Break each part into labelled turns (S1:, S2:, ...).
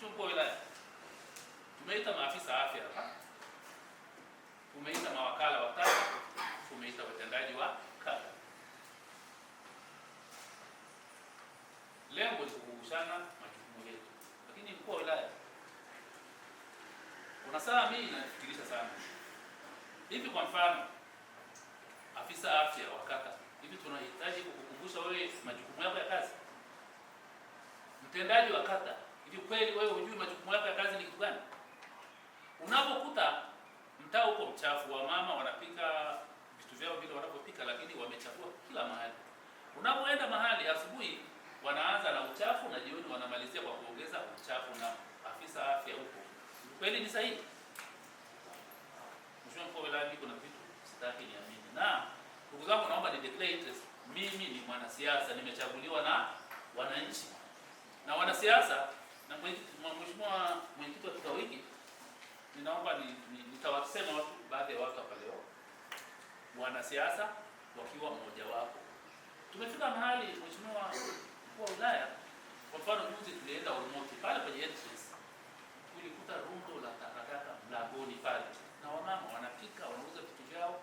S1: Mkuu wa wilaya, tumeita maafisa afya hapa, tumeita mawakala wa taka, tumeita watendaji wa kata. Lengo ni kukumbushana majukumu yetu. Lakini mkuu wa wilaya, kuna saa mimi inafikirisha sana. Hivi kwa mfano, afisa afya wa kata, hivi tunahitaji kukukumbusha wewe majukumu yako ya kazi? Mtendaji wa kata, hivi kweli wewe hujui majukumu yako ya kazi ni kitu gani? Unapokuta mtaa uko mchafu, wa mama wanapika vitu vyao vile wanapopika, lakini wamechafua kila mahali. Unapoenda mahali asubuhi wanaanza na uchafu na jioni wanamalizia kwa kuongeza uchafu, na afisa afya huko. Kweli ni sahihi? Mheshimiwa Mkuu wa Wilaya, kuna vitu sitaki niamini. Na ndugu zangu, naomba ni declare interest. Mimi ni mwanasiasa, nimechaguliwa na wananchi. Na wanasiasa na Mheshimiwa Mwenyekiti wa kikao hiki, ninaomba nitawasema watu, baadhi ya watu hapa leo, wanasiasa wakiwa mmoja wapo. Tumefika mahali Mheshimiwa Mkuu wa Wilaya, kwa mfano juzi tulienda Olmoti pale kwenye entrance, tulikuta rundo la takataka mlangoni pale, na wamama wanapika, wanauza vitu vyao.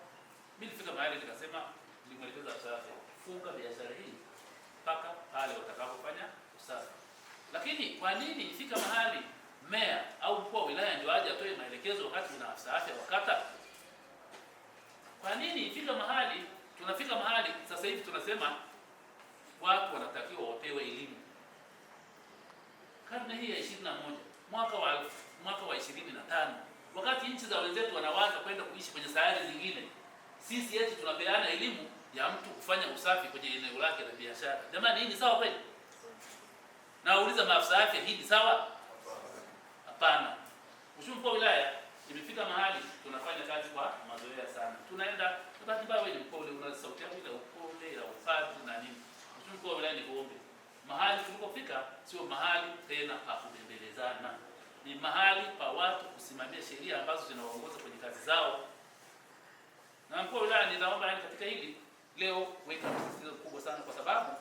S1: Mimi nilifika mahali nikasema, nilimwelekeza usafi, funga biashara hii mpaka pale watakapofanya usafi. Lakini kwa nini ifika mahali meya au mkuu wa wilaya ndio aje atoe maelekezo wakati una afisa afya wa kata? Kwa nini ifika mahali, tunafika mahali sasa hivi tunasema watu wanatakiwa wapewe elimu? Karne hii ya 21, mwaka wa 25, wakati nchi za wenzetu wanawaza kwenda kuishi kwenye sayari zingine, sisi eti tunapeana elimu ya mtu kufanya usafi kwenye eneo lake la biashara. Jamani, hii ni sawa kweli? Nauliza maafisa afya, hii ni sawa? Hapana. Mheshimiwa Mkuu wa Wilaya, imefika mahali tunafanya kazi kwa mazoea sana. Tunaenda tunataka wewe ni mpole, una sauti yako ile upole ya upadri na nini. Mheshimiwa Mkuu wa Wilaya, ni kuombe, mahali tulipofika sio mahali tena pa kubembelezana. Ni mahali pa watu kusimamia sheria ambazo zinawaongoza kwenye kazi zao. Na Mkuu wa Wilaya, ninaomba katika hili leo weka msisitizo mkubwa sana, kwa sababu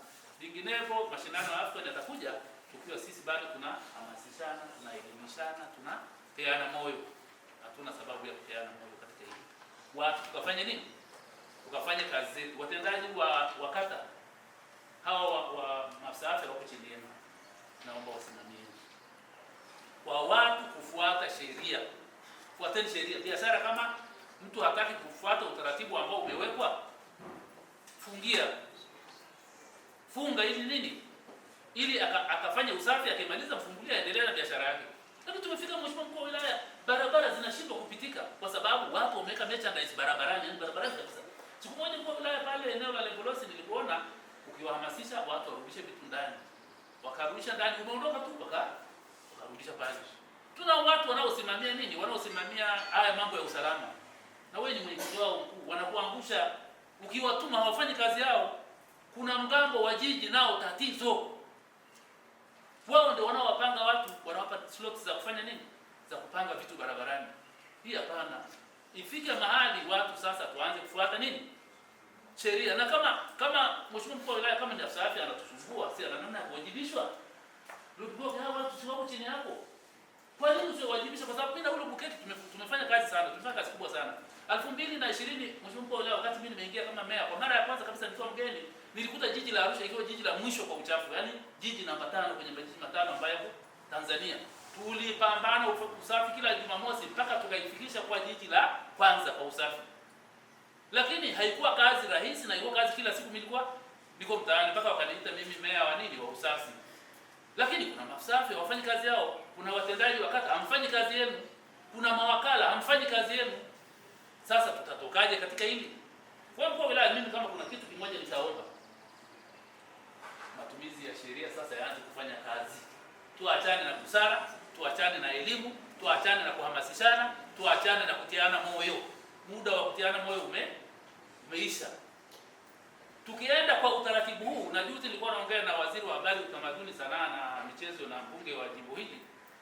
S1: vinginevyo mashindano ya AFCON yatakuja tukiwa sisi bado tunahamasishana, tunaelimishana, tunapeana moyo. Hatuna sababu ya kupeana moyo katika hili. Watu tukafanya nini? Tukafanya kazi zetu. Watendaji wa kata hawa wa maafisa afya wako chini yenu, naomba wasimamie kwa watu kufuata sheria. Fuateni sheria. Biashara kama mtu hataki kufuata utaratibu ambao umewekwa, funga ili nini? Ili akafanya usafi, akimaliza mfungulia, endelea na biashara yake. Lakini tumefika Mheshimiwa Mkuu wa Wilaya, barabara zinashindwa kupitika kwa sababu wapo wameweka merchandise barabarani, yani barabarani kabisa. Siku moja Mkuu wa Wilaya, pale eneo la Lengolosi, nilipoona ukiwahamasisha watu warudishe vitu ndani, wakarudisha ndani, umeondoka tu wakarudisha pale. Tuna watu wanaosimamia nini? Wanaosimamia haya mambo ya usalama. Na wewe ni mwenyekiti wao mkuu, wanakuangusha ukiwatuma hawafanyi kazi yao. Kuna mgambo wa jiji nao tatizo. Wao ndio wanaowapanga watu, wanawapa slots za kufanya nini? Za kupanga vitu barabarani. Hii hapana. Ifike mahali watu sasa tuanze kufuata nini? Sheria. Na kama Mheshimiwa Mkuu wa Wilaya, kama ni afisa afya anatusumbua, si ana namna ya kuwajibishwa. Ndio hao watu si wako chini yako. Kwa nini usiwajibishe? Kwa sababu mimi na ule Buketi tumefanya kazi sana, tumefanya kazi kubwa sana. 2020 Mheshimiwa Mkuu wa Wilaya, wakati mimi nimeingia kama meya, kwa mara ya kwanza kabisa nikiwa mgeni, nilikuta jiji la Arusha ikiwa jiji la mwisho kwa uchafu, yani jiji namba 5 kwenye majiji matano ambayo Tanzania. Tulipambana usafi kila Jumamosi mpaka tukaifikisha kwa jiji la kwanza kwa usafi. Lakini haikuwa kazi rahisi, na ilikuwa kazi kila siku nilikuwa niko mtaani mpaka wakaniita mimi meya wa nini, wa usafi. Lakini kuna maafisa afya wafanyi kazi yao, kuna watendaji wa kata hamfanyi kazi yenu, kuna mawakala hamfanyi kazi yenu. Sasa tutatokaje katika hili? Kwa Mkuu wa Wilaya, mimi kama kuna kitu kimoja nitaomba, matumizi ya sheria sasa yaanze kufanya kazi. Tuachane na busara, tuachane na elimu, tuachane na kuhamasishana, tuachane na kutiana moyo. Muda wa kutiana moyo umeisha. Tukienda kwa utaratibu huu, na juzi nilikuwa naongea na waziri wa habari, utamaduni, sanaa na michezo na mbunge wa jimbo hili,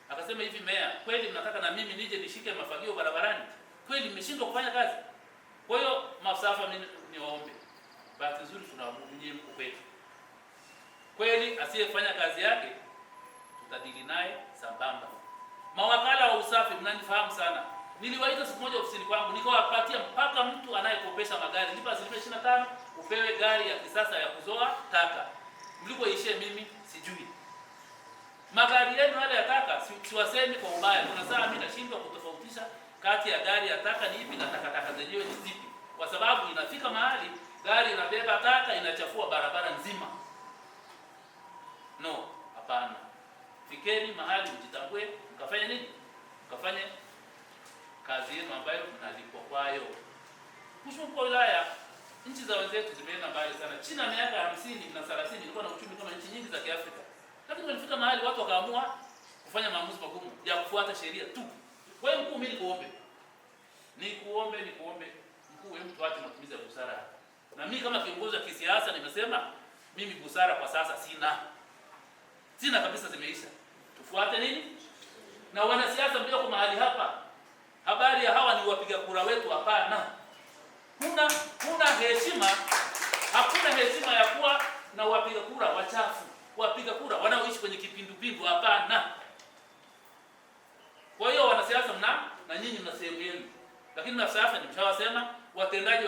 S1: akasema hivi, meya, kweli mnataka na mimi nije nishike mafagio barabarani? Kweli mmeshindwa kufanya kazi? Kwa hiyo maafisa afya, mimi niwaombe, bahati nzuri tunamwamini mkuu kwetu. Kweli asiyefanya kazi yake tutadili naye sambamba. Mawakala wa usafi mnanifahamu sana. Niliwaita siku moja ofisini kwangu nikawapatia mpaka mtu anayekopesha magari lipa 25 upewe gari ya kisasa ya kuzoa taka. Mlikoishie mimi sijui. Magari yenu yale ya taka siwasemi kwa ubaya. Kuna saa mimi nashindwa kutofautisha kati ya gari ya taka ni ipi na takataka zenyewe ni zipi. Kwa sababu inafika mahali gari inabeba taka inachafua barabara nzima. No, hapana. Fikeni mahali mjitambue, mkafanya nini? Mkafanye kazi yenu ambayo mnalipwa kwayo. Mheshimiwa Mkuu wa Wilaya, nchi za wenzetu zimeenda mbali sana. China miaka 50 na 30 ilikuwa na uchumi kama nchi nyingi za Kiafrika. Lakini walifika mahali watu wakaamua kufanya maamuzi magumu ya kufuata sheria tu. Kwa hiyo mkuu, mimi nikuombe mkuu, wewe tuache matumizi ya busara. Na mimi kama kiongozi wa kisiasa nimesema mimi busara kwa sasa sina kabisa, zimeisha. Tufuate nini? Na wanasiasa mlioko mahali hapa, habari ya hawa ni wapiga kura wetu, hapana. Kuna heshima, hakuna heshima ya kuwa na wapiga kura wachafu, wapiga kura wanaoishi kwenye kipindupindu, hapana. Kwa hiyo wanasiasa na nyinyi mna sehemu yenu. Lakini mnasiasa nimeshawasema, watendaji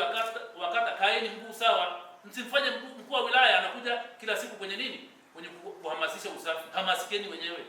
S1: wakata kaeni mguu sawa. Msimfanye mkuu wa wilaya anakuja kila siku kwenye nini? Kwenye kuhamasisha usafi. Hamasikeni wenyewe.